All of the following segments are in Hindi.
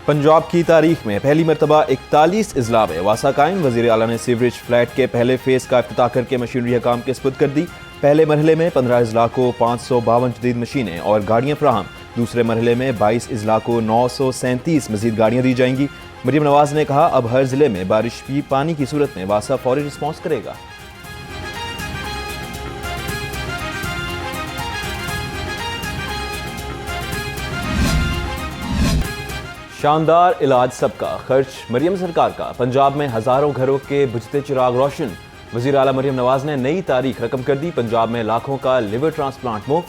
पंजाब की तारीख में पहली मरतबा 41 अजला में वासा कायम। वज़ीर आला ने सीवरेज फ्लैट के पहले फेज़ का इफ्तिताह करके मशीनरी हकाम के सुपुर्द कर दी। पहले मरहले में 15 अजला को 552 जदीद मशीनें और गाड़ियाँ फराहम। दूसरे मरहले में 22 अजला को 937 मजीद गाड़ियाँ दी जाएंगी। मरियम नवाज ने कहा, अब हर जिले में बारिश की पानी की सूरत में वासा फौरी रिस्पॉन्स करेगा। शानदार इलाज सबका खर्च मरियम सरकार का। पंजाब में हजारों घरों के बुझते चिराग रोशन। वज़ीर आला मरियम नवाज ने नई तारीख रकम कर दी। पंजाब में लाखों का लिवर ट्रांसप्लांट मुफ्त,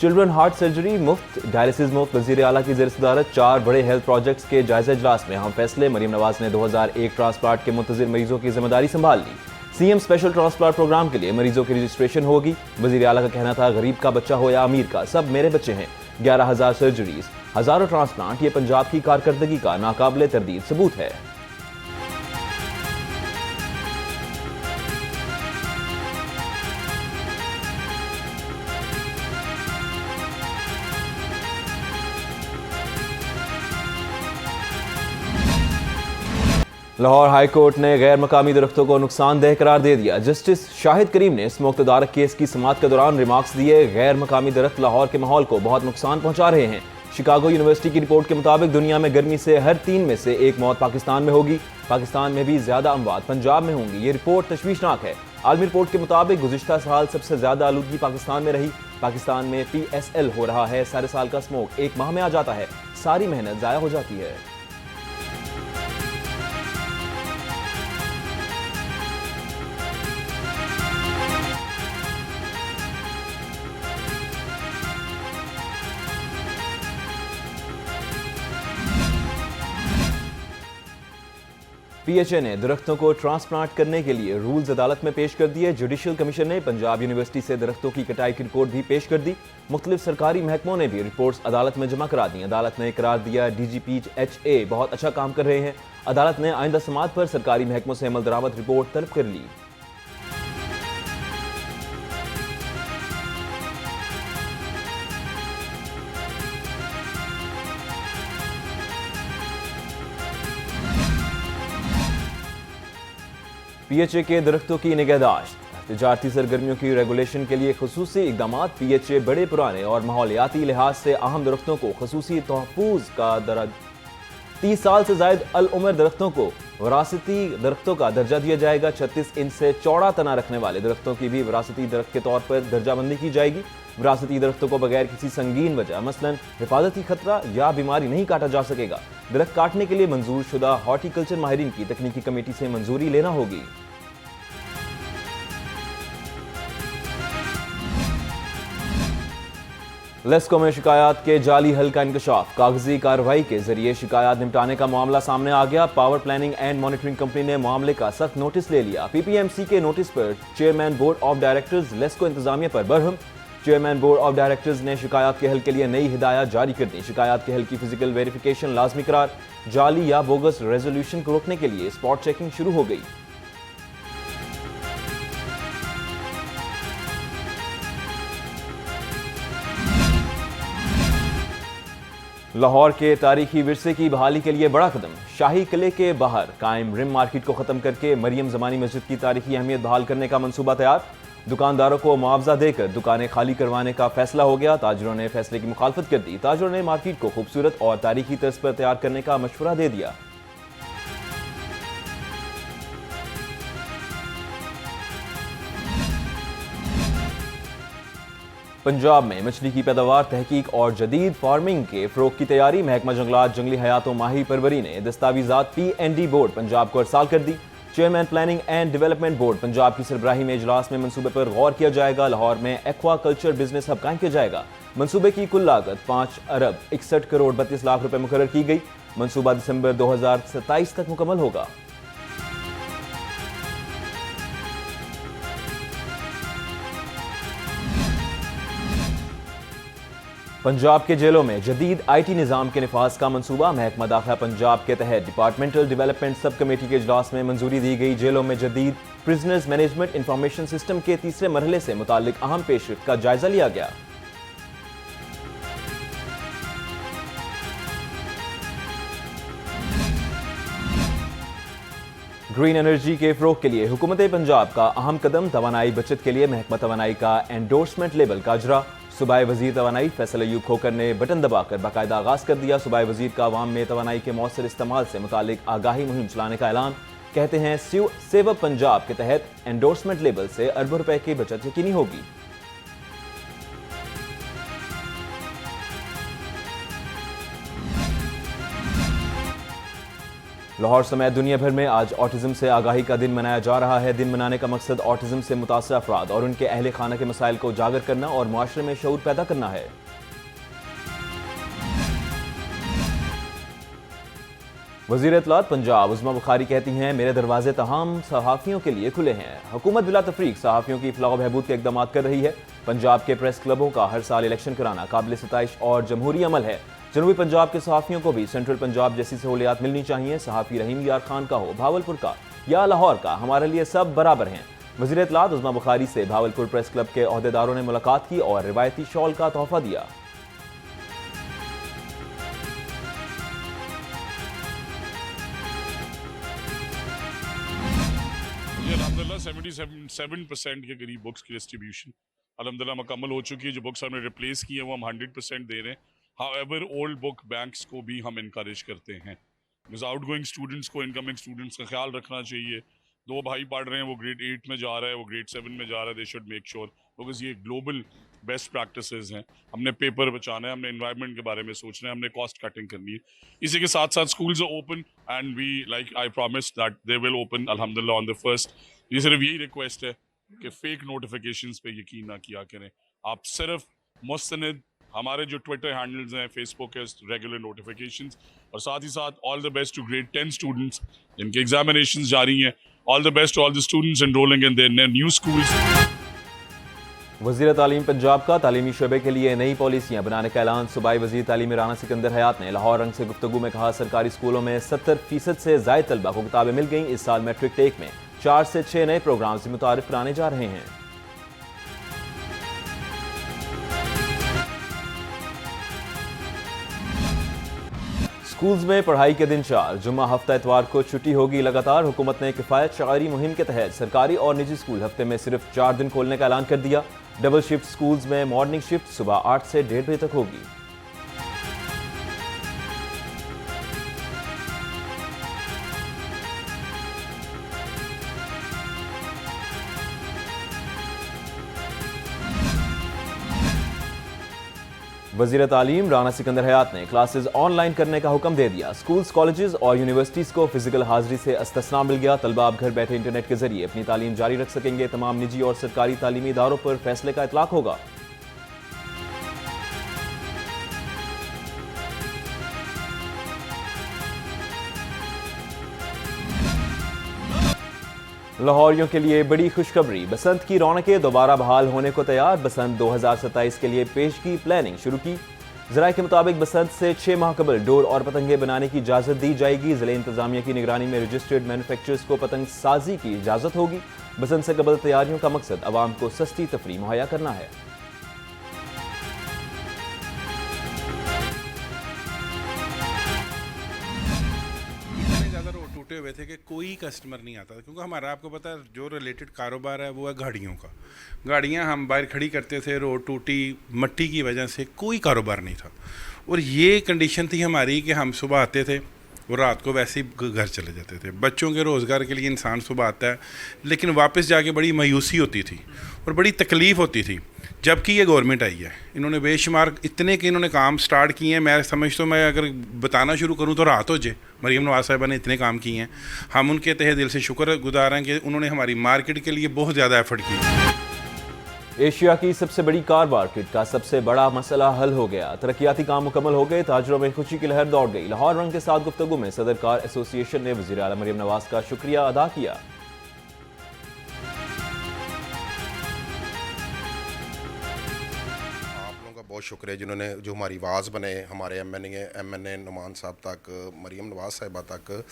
चिल्ड्रन हार्ट सर्जरी मुफ्त, डायलिसिस मुफ्त। वज़ीर आला की ज़ेर सदारत 4 बड़े हेल्थ प्रोजेक्ट्स के जायजा इजलास में अहम फैसले। मरियम नवाज ने 2001 ट्रांसप्लांट के मुंतज़िर मरीजों की जिम्मेदारी संभाल ली। सीएम स्पेशल ट्रांसप्लांट प्रोग्राम के लिए मरीजों की रजिस्ट्रेशन होगी। वज़ीर आला का कहना था, गरीब का बच्चा हो या अमीर का, सब मेरे बच्चे हैं। 11,000 सर्जरीज, हजारों ट्रांसप्लांट, ये पंजाब की कारकर्दगी का नाकाबिले तरदीद सबूत है। लाहौर हाई कोर्ट ने गैर मकामी दरख्तों को नुकसानदेह करार दे दिया। जस्टिस शाहिद करीम ने स्मोक तदारक केस की समाअत के दौरान रिमार्क्स दिए। गैर मकामी दरख्त लाहौर के माहौल को बहुत नुकसान पहुंचा रहे हैं। शिकागो यूनिवर्सिटी की रिपोर्ट के मुताबिक दुनिया में गर्मी से हर 3 में से 1 मौत पाकिस्तान में होगी। पाकिस्तान में भी ज्यादा अमवात पंजाब में होंगी। ये रिपोर्ट तशवीशनाक है। आलमी रिपोर्ट के मुताबिक गुज़िश्ता साल सबसे ज्यादा आलूदगी पाकिस्तान में रही। पाकिस्तान में PSL हो रहा है। सारे साल का स्मोक 1 माह में आ जाता है। सारी मेहनत जाया हो जाती है। PHA ने दरख्तों को ट्रांसप्लांट करने के लिए रूल्स अदालत में पेश कर दिए। जुडिशल कमीशन ने पंजाब यूनिवर्सिटी से दरख्तों की कटाई की रिपोर्ट भी पेश कर दी। मुख्तलिफ सरकारी महकमों ने भी रिपोर्ट्स अदालत में जमा करा दी। अदालत ने करार दिया, DGPHA बहुत अच्छा काम कर रहे हैं। अदालत ने आइंदा समाअत पर सरकारी महकमों से अमल दरामद रिपोर्ट तलब कर ली। PHA के दरख्तों की निगहदाश्त, तिजारती सरगर्मियों की रेगुलेशन के लिए खसूसी इकदाम। PHA बड़े पुराने और माहौलियाती लिहाज से अहम दरख्तों को खसूसी तहफ़्फ़ुज़ का दर्जा, 30 साल से जायद अल उम्र दरख्तों को विरासती दरख्तों का दर्जा दिया जाएगा। 36 इंच से चौड़ा तना रखने वाले दरख्तों की भी विरासती दरख्त के तौर पर दर्जाबंदी की जाएगी। विरासती दरख्तों को बगैर किसी संगीन वजह, मसलन हिफाजती खतरा या बीमारी, नहीं काटा जा सकेगा। दरख्त काटने के लिए मंजूर शुदा हॉर्टिकल्चर माहिरीन की तकनीकी कमेटी से मंजूरी लेना होगी। लेस्को में शिकायत के जाली हल का इंकशाफ। कागजी कार्रवाई के जरिए शिकायत निपटाने का मामला सामने आ गया। Power planning and monitoring company ने मामले का सख्त नोटिस ले लिया। PPMC के नोटिस पर chairman board of directors LESCO इंतजामिया पर Barham. Chairman board of directors ने शिकायत के हल के लिए नई हिदायत जारी कर दी। शिकायत के हल की फिजिकल वेरिफिकेशन लाजमी करार। जाली या बोगस रेजोल्यूशन को रोकने के लिए स्पॉट चेकिंग शुरू हो गई। लाहौर के तारीखी विरसे की बहाली के लिए बड़ा कदम। शाही किले के बाहर कायम रिम मार्केट को खत्म करके मरियम ज़मानी मस्जिद की तारीखी अहमियत बहाल करने का मंसूबा तैयार। दुकानदारों को मुआवजा देकर दुकानें खाली करवाने का फैसला हो गया। ताजरों ने फैसले की मुखालफत कर दी। ताजरों ने मार्केट को खूबसूरत और तारीखी तर्ज पर तैयार करने का मशवरा दे दिया। पंजाब में मछली की पैदावार, तहकीक और जदीद फार्मिंग के फ़रोग़ की तैयारी। महकमा जंगलात, जंगली हयात और माही परवरी ने दस्तावेज़ात PND बोर्ड पंजाब को अरसाल कर दी। Chairman planning and development board Punjab की सरबराही में इजलास में मंसूबे पर गौर किया जाएगा। लाहौर में एक्वा कल्चर बिजनेस हब कायम किया जाएगा। मंसूबे की कुल लागत 5 अरब 61 करोड़ 32 लाख रुपए मुकर्रर की गई। मंसूबा दिसंबर 2027 तक मुकम्मल होगा। पंजाब के जेलों में जदीद IT निज़ाम के निफाज का मंसूबा। महकमा दाखिला पंजाब के तहत डिपार्टमेंटल डेवलपमेंट सब कमेटी के इजलास में मंजूरी दी गई। जेलों में जदीद प्रिजनर्स मैनेजमेंट इंफॉर्मेशन सिस्टम के तीसरे मरहले से मुताल्लिक अहम पेशरफ्त का जायजा लिया गया। ग्रीन एनर्जी के फ़रोग़ के लिए हुकूमत पंजाब का अहम कदम, तवानाई बचत के लिए महकमा तवानाई का एंडोर्समेंट लेबल का अजरा। सूबाई वजीर तवानाई फैसल अयूब खोकर ने बटन दबाकर बाकायदा आगाज़ कर दिया। सूबाई वजीर का अवाम में तवानाई के मौसर इस्तेमाल से मुतालिक आगाही मुहिम चलाने का ऐलान। कहते हैं सेव अप पंजाब के तहत एंडोर्समेंट लेबल से अरबों रुपए की बचत यकीनी होगी। लाहौर समेत दुनिया भर में आज ऑटिज्म से आगाही का दिन मनाया जा रहा है। दिन मनाने का मकसद ऑटिज्म से मुतासर अफराद और उनके अहले खाना के मसाइल को उजागर करना और मुआशरे में शऊर पैदा करना है। वज़ीर इत्तलात पंजाब उज़्मा बुखारी कहती हैं, मेरे दरवाजे तमाम सहाफ़ियों के लिए खुले हैं। हुकूमत बिला तफरीक सहाफ़ियों की इफ़लाह व बहबूद के इक़दाम कर रही है। पंजाब के प्रेस क्लबों का हर साल इलेक्शन कराना काबिल सताइश और जमहूरी अमल है। जनूबी पंजाब के सहाफ़ियों को भी सेंट्रल पंजाब जैसी सहूलियात मिलनी चाहिए। सहाफ़ी रहीम यार खान का हो, भावलपुर का या लाहौर का, हमारे लिए सब बराबर हैं। वज़ीर इत्तलात उज़्मा बुखारी से भावलपुर प्रेस क्लब के अहदेदारों ने मुलाकात की और रिवायती शॉल का तोहफा दिया। अल्हम्दुलिल्लाह 77% के करीब बुक्स की डिस्ट्रीब्यूशन अल्हम्दुलिल्लाह मुकम्मल हो चुकी है। जो बुक्स हमने रिप्लेस की है वो हम 100% दे रहे हैं। हाउएवर ओल्ड बुक बैंक्स को भी हम इनकरेज करते हैं। आउट गोइंग स्टूडेंट्स को इनकमिंग स्टूडेंट्स का ख्याल रखना चाहिए। दो भाई पढ़ रहे हैं, वो ग्रेड 8 में जा रहा है, वो ग्रेड 7 में जा रहा है। They should make sure, because ये ग्लोबल बेस्ट प्रैक्टिसेस हैं। हमने पेपर बचाना है, हमने एनवायरनमेंट के बारे में सोचना है, हमने कॉस्ट कटिंग करनी है। इसी के साथ साथ schools are open and we like I promise that they will open अल्हम्दुलिल्लाह ऑन द फर्स्ट। ये सिर्फ यही रिक्वेस्ट है कि फेक नोटिफिकेशंस पे यकीन ना किया करें। आप सिर्फ मुस्तनिद हमारे जो ट्विटर हैंडल्स हैं, फेसबुक है, रेगुलर नोटिफिकेशंस, और साथ ही साथ all the best to grade 10 students जिनके एग्जामिनेशंस जारी हैं। All the best to all the students enrolling in their new schools. वज़ीर तालीम पंजाब का तालीमी शोबे के लिए नई पॉलिसियाँ बनाने का ऐलान। सूबाई वज़ीर तालीम राना सिकंदर हयात ने लाहौर रंग से गुफ्तगू में कहा, सरकारी स्कूलों में 70% से ज़ायद तलबा को किताबें मिल गईं। इस साल मैट्रिक टेक में 4 से 6 नए प्रोग्राम से मुतारिफ कराने जा रहे हैं। स्कूल्स में पढ़ाई के दिन 4 जुम्मा हफ्ता इतवार को छुट्टी होगी। लगातार हुकूमत ने किफ़ायत शायरी मुहिम के तहत सरकारी और निजी स्कूल हफ्ते में सिर्फ 4 दिन खोलने का ऐलान कर दिया। डबल शिफ्ट स्कूल्स में मॉर्निंग शिफ्ट सुबह 8 से 1:30 बजे तक होगी। वज़ीर तालीम राना सिकंदर हयात ने क्लासेस ऑनलाइन करने का हुक्म दे दिया। स्कूल्स, कॉलेजेस और यूनिवर्सिटीज़ को फिजिकल हाजिरी से इस्तिस्ना मिल गया। तलबा अब घर बैठे इंटरनेट के जरिए अपनी तालीम जारी रख सकेंगे। तमाम निजी और सरकारी तालीमी इदारों पर फैसले का इतलाक होगा। लाहौरियों के लिए बड़ी खुशखबरी, बसंत की रौनकें दोबारा बहाल होने को तैयार। बसंत 2027 के लिए पेशगी प्लानिंग शुरू की। ज़राए के मुताबिक बसंत से 6 माह कबल डोर और पतंगे बनाने की इजाज़त दी जाएगी। ज़िले इंतजामिया की निगरानी में रजिस्टर्ड मैन्युफैक्चरर्स को पतंग साजी की इजाज़त होगी। बसंत से कबल तैयारियों का मकसद आवाम को सस्ती तफरी मुहैया करना है। टूटे हुए थे कि कोई कस्टमर नहीं आता था, क्योंकि हमारा आपको पता है जो रिलेटेड कारोबार है वो है गाड़ियों का। गाड़ियां हम बाहर खड़ी करते थे, रोड टूटी, मट्टी की वजह से कोई कारोबार नहीं था। और ये कंडीशन थी हमारी कि हम सुबह आते थे और रात को वैसे ही घर चले जाते थे। बच्चों के रोज़गार के लिए इंसान सुबह आता है, लेकिन वापस जाके बड़ी मायूसी होती थी और बड़ी तकलीफ़ होती थी। जबकि ये गवर्नमेंट आई है, इन्होंने बेशुमार इतने के इन्होंने काम स्टार्ट किए हैं। मैं समझता हूँ, मैं अगर बताना शुरू करूँ तो रात हो जाए। मरीम नवाज़ साहिबा ने इतने काम किए हैं, हम उनके तहे दिल से शुक्रगुजार हैं कि उन्होंने हमारी मार्केट के लिए बहुत ज़्यादा एफर्ट की। एशिया की सबसे बड़ी कार मार्केट का सबसे बड़ा मसला हल हो गया। तरक्याती काम मुकम्मल हो गए। ताजरों में खुशी की लहर दौड़ गई। लाहौर रंग के साथ गुफ्तगू में सदर कार एसोसिएशन ने वज़ीर आला मरीम नवाज का शुक्रिया अदा किया। बहुत शुक्रिया जिन्होंने जो हमारी आवाज़ बने, हमारे एम.एन.ए. नुमान साहब तक, मरीम नवाज़ साहिबा तक,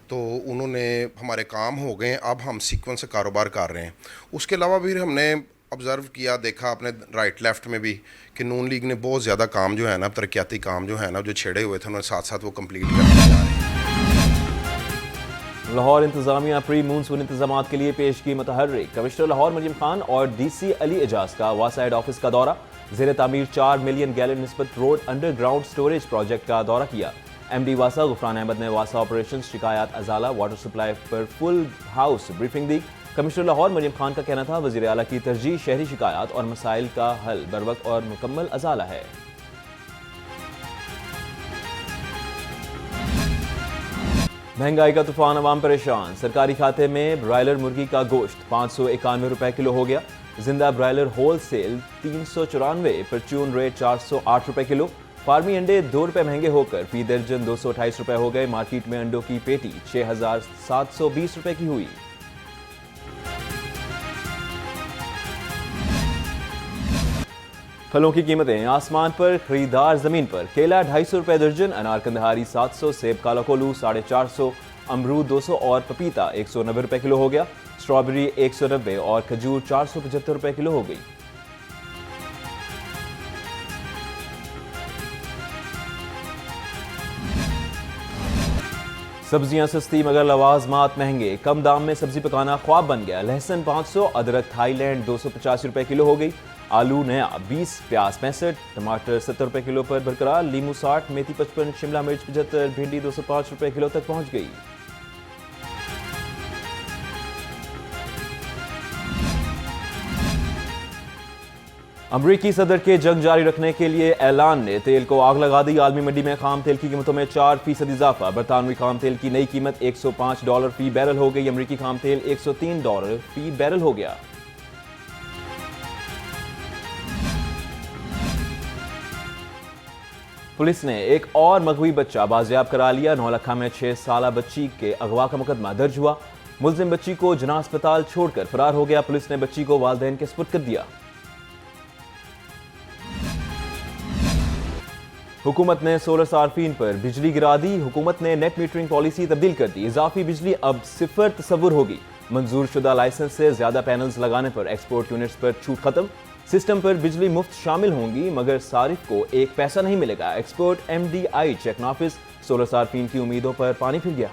तो उन्होंने हमारे काम हो गए। अब हम सीक्वेंस से कारोबार कर रहे हैं। उसके अलावा भी हमने ऑब्ज़र्व किया, देखा अपने राइट लेफ़्ट में भी कि नून लीग ने बहुत ज़्यादा काम जो है ना, तरक्याती काम जो है ना, जो छेड़े हुए थे उन्होंने साथ साथ वो कंप्लीट करने जा रहे हैं। लाहौर इंतजामिया प्री मूनसून इंतजाम के लिए पेश की मुतहर्रिक। कमिश्नर लाहौर मरियम खान और DC अली एजाज का वासाइड ऑफिस का दौरा। ज़ेर तामीर 4 million gallon Nisbat road underground storage project का दौरा किया। MD वासा गुफरान अहमद ने वासा ऑपरेशन शिकायत अजाला वाटर सप्लाई पर फुल हाउस ब्रीफिंग दी। कमिश्नर लाहौर मरियम खान का कहना था वज़ीर आला की तरजीह शहरी शिकायत और मसाइल का हल बरवक्त और मुकम्मल अजाला है। महंगाई का तूफान, अवाम परेशान। सरकारी खाते में ब्रायलर मुर्गी का गोश्त 591 रुपए किलो हो गया। जिंदा ब्रायलर होल सेल 394, परचून रेट 408 रुपए किलो। फार्मी अंडे 2 रुपए महंगे होकर फी दर्जन 228 रुपए हो गए। मार्केट में अंडों की पेटी 6,720 रुपए की हुई। फलों की कीमतें आसमान पर, खरीदार जमीन पर। केला 250 रुपए दर्जन, अनार कंदहारी 700, सेब काला कोलू 450, अमरूद 200 और पपीता 190 रुपए किलो हो गया। स्ट्रॉबेरी 190 और खजूर 475 रुपए किलो हो गई। सब्जियां सस्ती मगर लवाजमात महंगे। कम दाम में सब्जी पकाना ख्वाब बन गया। लहसुन 500, अदरक थाईलैंड 250 रुपए किलो हो गई। आलू नया 20, प्याज 65, टमाटर 70 रुपए किलो पर बरकरार। लीमू 60, मेथी 55, शिमला मिर्च 75, भिंडी 205 रुपए किलो तक पहुंच गई। अमरीकी सदर के जंग जारी रखने के लिए ऐलान ने तेल को आग लगा दी। आलमी मंडी में खाम तेल की कीमतों में 4% इजाफा। बरतानवी खाम तेल की नई कीमत $105 फी बैरल हो गई। अमरीकी खाम तेल $103 फी बैरल हो गया। पुलिस ने एक और मगवी बच्चा बाजियाब करा लिया। नौलखा में 6 साला बच्ची के अगवा का मुकदमा दर्ज हुआ। मुलजिम बच्ची को जना अस्पताल छोड़कर फरार हो गया। पुलिस ने बच्ची को वालिदैन के सुपुर्द कर दिया। हुकूमत ने सोलर सार्फिन पर बिजली गिरा दी। हुकूमत ने नेट मीटरिंग पॉलिसी तब्दील कर दी। इजाफी बिजली अब 0 तस्वुर होगी। मंजूर शुदा लाइसेंस से ज्यादा पैनल्स लगाने पर एक्सपोर्ट यूनिट्स पर छूट खत्म। सिस्टम पर बिजली मुफ्त शामिल होंगी मगर सारिफ को एक पैसा नहीं मिलेगा। एक्सपोर्ट MDI चेक नाफिज। सोलर सार्फिन की उम्मीदों पर पानी फिर गया।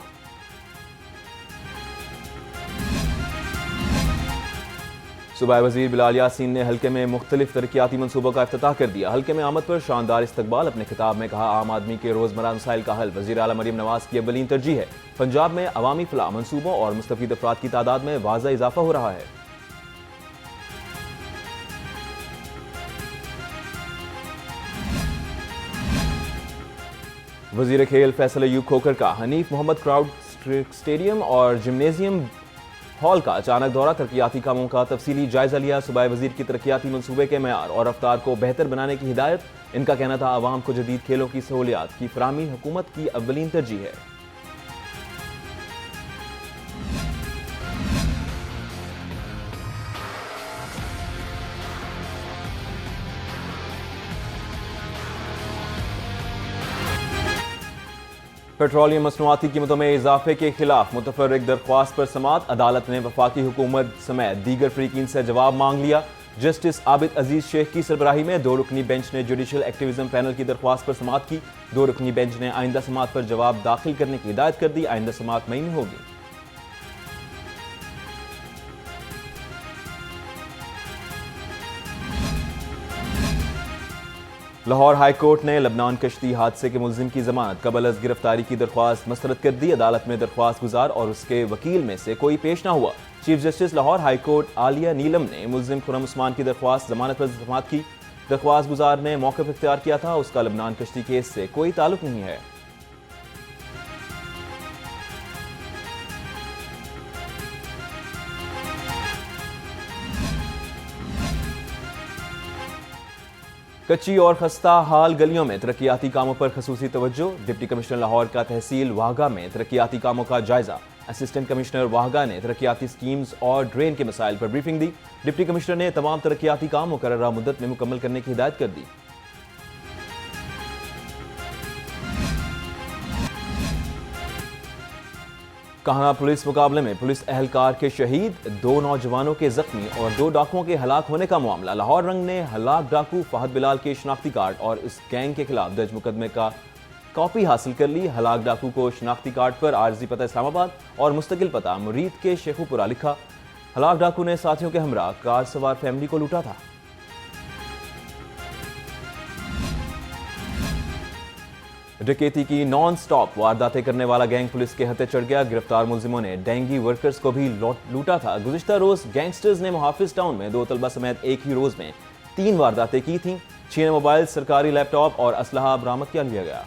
सूबाई वजीर बिलाल यासीन ने हल्के में मुख्तलिफ तरक्याती मनसूबों का इफ्तिताह कर दिया। हल्के में आमद पर शानदार इस्तकबाल। अपने खिताब में कहा, आम आदमी के रोजमर्रा मसाइल का हल वज़ीर आला मरियम नवाज की अव्वलीन तरजीह है। पंजाब में अवामी फलाह मनसूबों और मुस्तफीद अफराद की तादाद में वाज़ा इजाफा हो रहा है। वजीर खेल फैसल अयूब खोकर का हनीफ मोहम्मद क्राउड स्टेडियम और जिम्नेजियम हॉल का अचानक दौरा। तरक्याती कामों का तफसीली जायजा लिया। सूबाई वजीर की तरक्याती मनसूबे के मेयार और रफ्तार को बेहतर बनाने की हिदायत। इनका कहना था, आवाम को जदीद खेलों की सहूलियात की फराहमी हुकूमत की अव्वलीन तरजीह है। पेट्रोलियम मसनूआती कीमतों में इजाफे के खिलाफ मुतफर्रिक दरख्वास्त पर समाअत। अदालत ने वफाकी हुकूमत समेत दीगर फरीकीन से जवाब मांग लिया। जस्टिस आबिद अजीज शेख की सरबराही में 2 रुकनी बेंच ने जुडिशल एक्टिविज्म पैनल की दरख्वास्त पर समाअत की। 2 रुकनी बेंच ने आइंदा समाअत पर जवाब दाखिल करने की हिदायत कर दी। आइंदा समाअत मई में होगी। लाहौर हाई कोर्ट ने लबनान कश्ती हादसे के मुलजिम की जमानत कबल अज गिरफ्तारी की दरख्वास्त मुस्तरद कर दी। अदालत में दरख्वास्त गुजार और उसके वकील में से कोई पेश ना हुआ। Chief justice Lahore high court आलिया नीलम ने मुलजिम खुर्रम उस्मान की दरख्वास्त जमानत पर समाअत की। दरख्वास्त गुजार ने मौक़िफ़ इख्तियार किया था, उसका लबनान कश्ती केस से कोई ताल्लुक नहीं है। कच्ची और खस्ता हाल गलियों में तरक्याती कामों पर खसूसी तवज्जो। डिप्टी कमिश्नर लाहौर का तहसील वाहगा में तरक्याती कामों का जायजा। असिस्टेंट कमिश्नर वाहगा ने तरक्याती स्कीम्स और ड्रेन के मसाइल पर ब्रीफिंग दी। डिप्टी कमिश्नर ने तमाम तरक्याती काम मुकर्ररा मुद्दत में मुकम्मल करने की हिदायत कर दी। कान्हा पुलिस मुकाबले में पुलिस एहलकार के शहीद, 2 नौजवानों के जख्मी और 2 डाकुओं के हलाक होने का मामला। लाहौर रंग ने हलाक डाकू फहद बिलाल के शनाख्ती कार्ड और इस गैंग के खिलाफ दर्ज मुकदमे का कॉपी हासिल कर ली। हलाक डाकू को शनाख्ती कार्ड पर आरजी पता इस्लामाबाद और मुस्तकिल पता मुरीद के शेखुपुरा लिखा। हलाक डाकू ने साथियों के हमरा कार सवार फैमिली को लूटा था। डकैती की नॉन स्टॉप वारदातें करने वाला गैंग पुलिस के हत्थे चढ़ गया। गिरफ्तार मुलजिमों ने डेंगी वर्कर्स को भी लूटा था। गुज़िश्ता रोज गैंगस्टर्स ने मुहाफिज टाउन में 2 तलबा समेत एक ही रोज में 3 वारदातें की थीं। 6 मोबाइल, सरकारी लैपटॉप और असलहा बरामद किया लिया गया।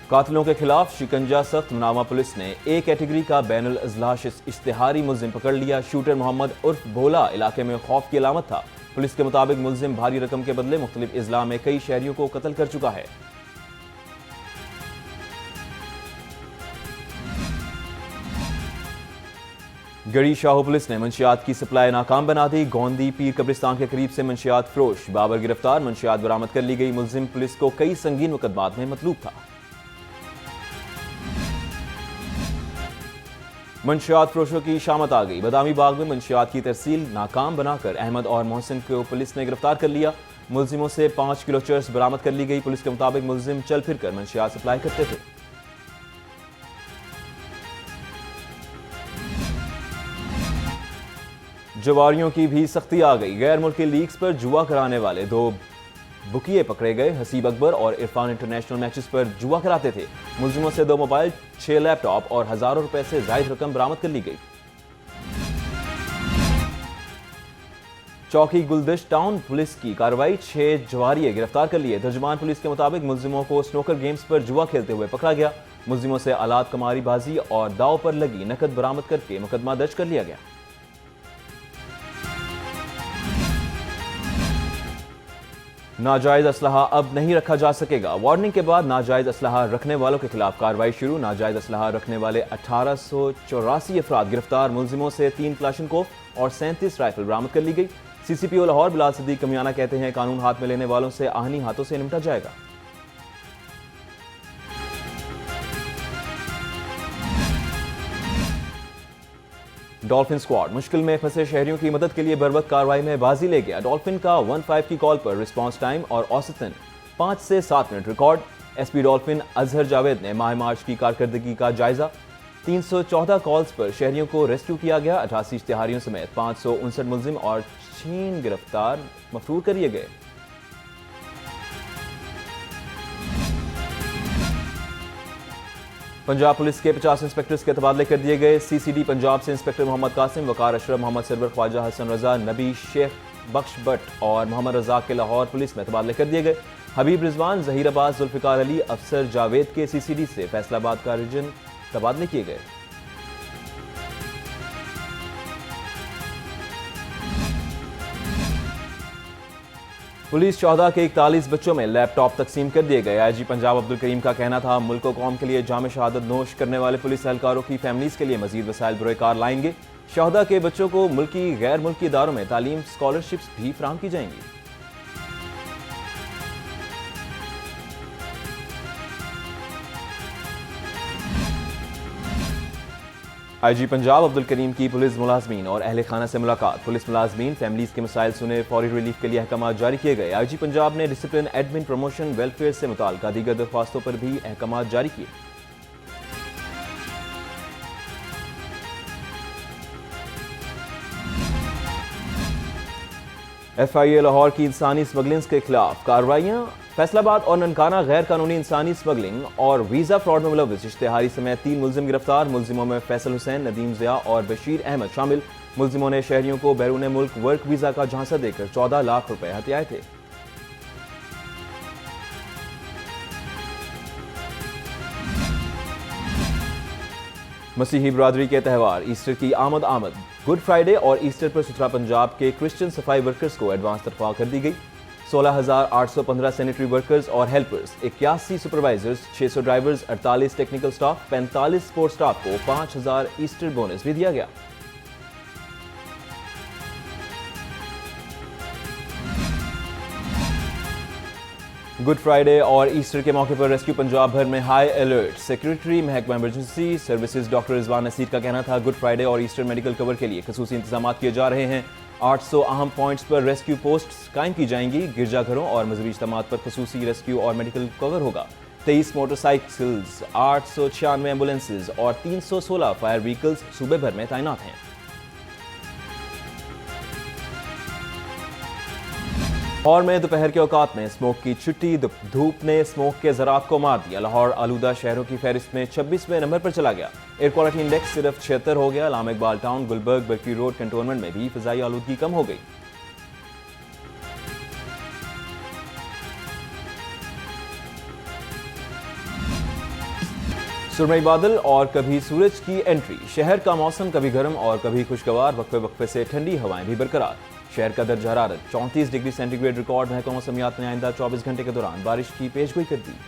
कातिलों के खिलाफ शिकंजा सख्त। मुनावा पुलिस ने ए कैटेगरी का बैनुल अजलाश इश्तिहारी मुलजिम पकड़ लिया। शूटर मोहम्मद उर्फ भोला इलाके में खौफ की अलामत था। पुलिस के मुताबिक मुलजिम भारी रकम के बदले मुख्तलिफ इजला में कई शहरियों को कत्ल कर चुका है। गढ़ी शाहो पुलिस ने मंशियात की सप्लाई नाकाम बना दी। गोंदी पीर कब्रिस्तान के करीब से मंशियात फरोश बाबर गिरफ्तार। मंशियात बरामद कर ली गई। मुलजिम पुलिस को कई संगीन मुकदमात में मतलूब था। मंशियात फरोशों की शामत आ गई। बदामी बाग में मंशियात की तरसील नाकाम बनाकर अहमद और मोहसिन को पुलिस ने गिरफ्तार कर लिया। मुलजिमों से 5 किलो चर्स बरामद कर ली गई। पुलिस के मुताबिक मुलजिम चल फिर कर मंशियात सप्लाई करते थे। जवारियों की भी सख्ती आ गई। गैर मुल्की लीग्स पर जुआ कराने वाले 2 बुकिए पकड़े गए। हसीब अकबर और इरफान इंटरनेशनल मैचेस पर जुआ कराते थे। मुलजिमों से 2 मोबाइल, 6 लैपटॉप और हजारों रुपए से जायद रकम बरामद कर ली गई। चौकी गुलदश्त टाउन पुलिस की कार्रवाई, 6 जवारिये गिरफ्तार कर लिए। तर्जुमान पुलिस के मुताबिक मुलजिमों को स्नोकर गेम्स पर जुआ खेलते हुए पकड़ा गया। मुलजिमों से आलात कमारी बाजी और दाव पर लगी नकद बरामद करके मुकदमा दर्ज कर लिया गया। नाजायज असलहा अब नहीं रखा जा सकेगा। वार्निंग के बाद नाजायज असलहा रखने वालों के खिलाफ कार्रवाई शुरू। नाजायज असलहा रखने वाले 1884 अफराद गिरफ्तार। मुलजिमों से 3 क्लाशनकोफ और 37 राइफल बरामद कर ली गई। CCPO लाहौर बिलाल सिद्दीक कमियाना कहते हैं कानून हाथ में लेने वालों से आहनी हाथों से निपटा जाएगा। डॉल्फिन स्क्वाड मुश्किल में फंसे शहरियों की मदद के लिए बर्वक्त कार्रवाई में बाजी ले गया। डॉल्फिन का 15 की कॉल पर रिस्पांस टाइम और औसतन 5 से 7 minute record. SP dolphin Azhar Javed ने माह मार्च की कारकर्दगी का जायजा। 314 कॉल्स पर शहरियों को रेस्क्यू किया गया। 88 इश्तिहारियों समेत 559 मुलजिम और 6 गिरफ्तार मफरूर कर लिए गए। पंजाब पुलिस के 50 इंस्पेक्टर्स के तबादले कर दिए गए। CCD पंजाब से इंस्पेक्टर मोहम्मद कासिम, वकार अशरफ, मोहम्मद सरवर, ख्वाजा हसन रजा, नबी शेख बख्श भट्ट और मोहम्मद रजाक के लाहौर पुलिस में तबादले कर दिए गए। हबीब रिजवान, जहीराबाद, जुल्फिकार अली, अफसर जावेद के CCD से फैसलाबाद का रीजन तबादले किए गए। पुलिस शोहदा के 41 बच्चों में लैपटॉप तकसीम कर दिए गए। IG पंजाब अब्दुल करीम का कहना था मुल्क व कौम के लिए जाम शहादत नोश करने वाले पुलिस एहलकारों की फैमिलीज के लिए मजीद वसाइल बुरेकार लाएंगे। शोहदा के बच्चों को मुल्की गैर मुल्की इदारों में तालीम स्कॉलरशिप्स भी फराहम की जाएंगी। IG पंजाब अब्दुल करीम की पुलिस मुलाजमीन और अहले खाना से मुलाकात। पुलिस मुलाजमीन फैमिलीज के मसाइल सुने, फौरी रिलीफ के लिए अहकाम जारी किए गए। IG पंजाब ने डिसिप्लिन, एडमिन, प्रमोशन, वेलफेयर से मुताल्लिक़ दीगर दरख्वास्तों पर भी अहकाम जारी किए। FIA लाहौर की इंसानी स्मगलिंग के खिलाफ कार्रवाइयां। फैसलाबाद और ननकाना गैर कानूनी इंसानी स्मगलिंग और वीजा फ्रॉड में मुलव्विस इश्तिहारी समेत 3 मुलजिम गिरफ्तार। मुलजिमों में फैसल हुसैन, नदीम ज़िया और बशीर अहमद शामिल। मुलजिमों ने शहरियों को बैरून मुल्क वर्क वीजा का झांसा देकर 14 लाख रुपए हथियाए थे। मसीही बरादरी के त्यौहार ईस्टर की आमद। गुड फ्राइडे और ईस्टर पर सुथरा पंजाब के क्रिश्चियन सफाई वर्कर्स को एडवांस तनख्वाह कर दी गई। 16,815 सैनिटरी वर्कर्स और helpers, 81 supervisors, 600 drivers, 48 technical staff, 45 support staff को 5,000 ईस्टर बोनस भी दिया गया। गुड फ्राइडे और ईस्टर के मौके पर रेस्क्यू पंजाब भर में हाई अलर्ट। सेक्रेटरी महकमा emergency services doctor Rizwan Naseer का कहना था, गुड फ्राइडे और ईस्टर मेडिकल कवर के लिए खसूसी इंतजाम किए जा रहे हैं। 800 अहम पॉइंट्स पर रेस्क्यू पोस्ट्स कायम की जाएंगी। गिरजाघरों और मजहबी इज्तिमात पर खसूसी रेस्क्यू और मेडिकल कवर होगा। 23 मोटरसाइकिल्स, 896 एम्बुलेंसेज और 316 फायर व्हीकल्स सूबे भर में तैनात हैं। लाहौर में दोपहर के औकात में स्मोक की छुट्टी। धूप ने स्मोक के ज़रात को मार दिया। लाहौर आलूदा शहरों की फहरिस्त में 26वें नंबर पर चला गया। एयर क्वालिटी इंडेक्स सिर्फ 76 हो गया। Allama Iqbal town, Gulberg, Barki road cantonment में भी फिजाई आलूदगी कम हो गई। सुरमई बादल और कभी सूरज की एंट्री। शहर का मौसम कभी गर्म और कभी खुशगवार। वक्फे वक्फे से ठंडी हवाएं भी बरकरार। शहर का दर्जा हरारत 34 डिग्री सेंटीग्रेड रिकॉर्ड। महकमा मौसमियात ने आइंदा 24 घंटे के दौरान बारिश की पेशगोई कर दी।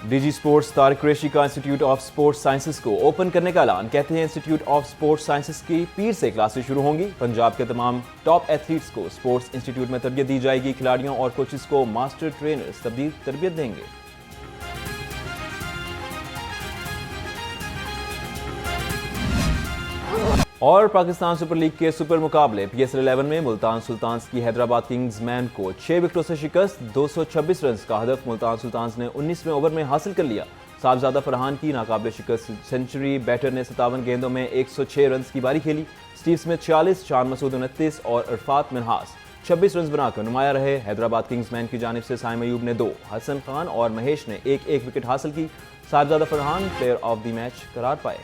डीजी स्पोर्ट्स तारिक कुरैशी का इंस्टीट्यूट ऑफ स्पोर्ट्स साइंसेज को ओपन करने का ऐलान। कहते हैं इंस्टीट्यूट ऑफ स्पोर्ट्स साइंसेज की पीर से क्लासेस शुरू होंगी। पंजाब के तमाम टॉप एथलीट्स को स्पोर्ट्स इंस्टीट्यूट में तरबियत दी जाएगी। खिलाड़ियों और कोचेस को मास्टर ट्रेनर्स तरबियत देंगे। और पाकिस्तान सुपर लीग के सुपर मुकाबले PSL 11 में मुल्तान सुल्तान्स की हैदराबाद किंग्स मैन को 6 विकेटों से शिकस्त। 226 रन का हदफ मुल्तान सुल्तान्स ने 19वें ओवर में हासिल कर लिया। साहबजादा फरहान की नाकाबिले शिकस्त सेंचुरी। बैटर ने 57 गेंदों में 106 रन की बारी खेली। स्टीव स्मिथ 40, शान मसूद 29 और इरफात मिनहास 26 रन बनाकर नुमाया रहे। हैदराबाद किंग्स मैन की जानिब से साइम अयूब ने 2, हसन खान और महेश ने एक विकेट हासिल की। Sahibzada Farhan player of the match करार पाए।